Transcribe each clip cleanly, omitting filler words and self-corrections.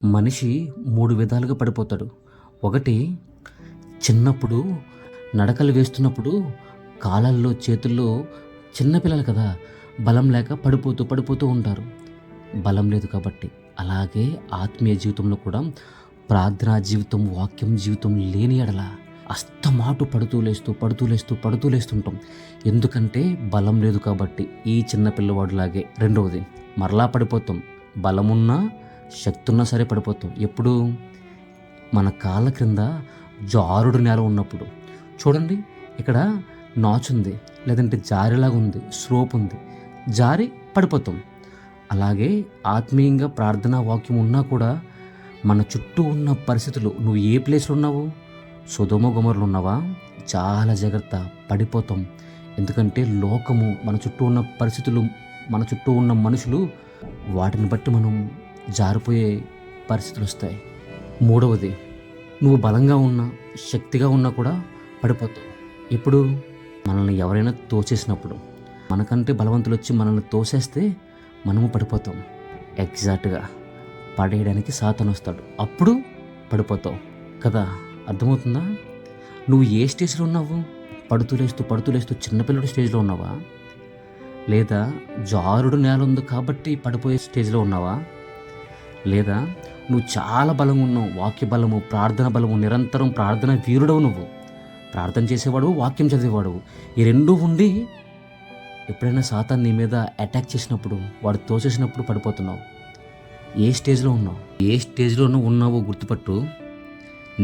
మనిషి 3 విధాలుగా పడిపోతాడు. ఒకటి, చిన్నప్పుడు నడకలు వేస్తున్నప్పుడు కాళ్ళల్లో, చేతుల్లో చిన్న పిల్లలు కదా! బలం లేక పడిపోతూ ఉంటారు. బలం లేదు కాబట్టి. అలాగే ఆత్మీయ జీవితంలో కూడా ప్రార్థనా జీవితం, వాక్యం జీవితం లేని యెడల అస్తమాటు పడుతూ లేస్తుంటాం. ఎందుకంటే బలం లేదు కాబట్టి. ఈ చిన్న పిల్లవాడిలాగే. రెండవది, మరలా పడిపోతాం. బలమున్నా, శక్తున్నా సరే పడిపోతాం. ఎప్పుడు? మన కాళ్ళ క్రింద జారుడు నేల ఉన్నప్పుడు. చూడండి, ఇక్కడ నాచుంది, లేదంటే జారేలాగా ఉంది, స్లోప్ ఉంది, జారి పడిపోతాం. అలాగే ఆత్మీయంగా ప్రార్థనా వాక్యం ఉన్నా కూడా మన చుట్టూ ఉన్న పరిస్థితులు, నువ్వు ఏ ప్లేస్లో ఉన్నావు? సొదొమ గొమొర్రాలో ఉన్నావా? చాలా జాగ్రత్త, పడిపోతాం. ఎందుకంటే లోకము, మన చుట్టూ ఉన్న పరిస్థితులు, మన చుట్టూ ఉన్న మనుషులు, వాటిని బట్టి మనం జారిపోయే పరిస్థితులు వస్తాయి. మూడవది, నువ్వు బలంగా ఉన్నా, శక్తిగా ఉన్నా కూడా పడిపోతావు. ఎప్పుడు? మనల్ని ఎవరైనా తోసేసినప్పుడు. మనకంటే బలవంతులు వచ్చి మనల్ని తోసేస్తే మనము పడిపోతాం. ఎగ్జాక్ట్గా పడేయడానికి సాతాను వస్తాడు, అప్పుడు పడిపోతావు కదా. అర్థమవుతుందా? నువ్వు ఏ స్టేజ్లో ఉన్నావు? పడుతూ లేస్తూ చిన్నపిల్లడి స్టేజ్లో ఉన్నావా? లేదా జారుడు నేల ఉంది కాబట్టి పడిపోయే స్టేజ్లో ఉన్నావా? లేదా నువ్వు చాలా బలంగా ఉన్నావు, వాక్య బలము, ప్రార్థన బలము, నిరంతరం ప్రార్థన వీరుడవు, నువ్వు ప్రార్థన చేసేవాడు, వాక్యం చదివేవాడు, ఈ రెండూ ఉండి ఎప్పుడైనా సాతాను నీ మీద అటాక్ చేసినప్పుడు, వాడు తోసేసినప్పుడు పడిపోతున్నావు. ఏ స్టేజ్లో ఉన్నావు? ఏ స్టేజ్లో ఉన్నావో గుర్తుపట్టు.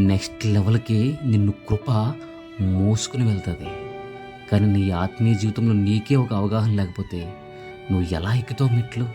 నెక్స్ట్ లెవెల్కి నిన్ను కృప మోసుకుని వెళ్తుంది. కానీ నీ ఆత్మీయ జీవితంలో నీకే ఒక అవగాహన లేకపోతే నువ్వు ఎలా ఎక్కుతావు మెట్లు?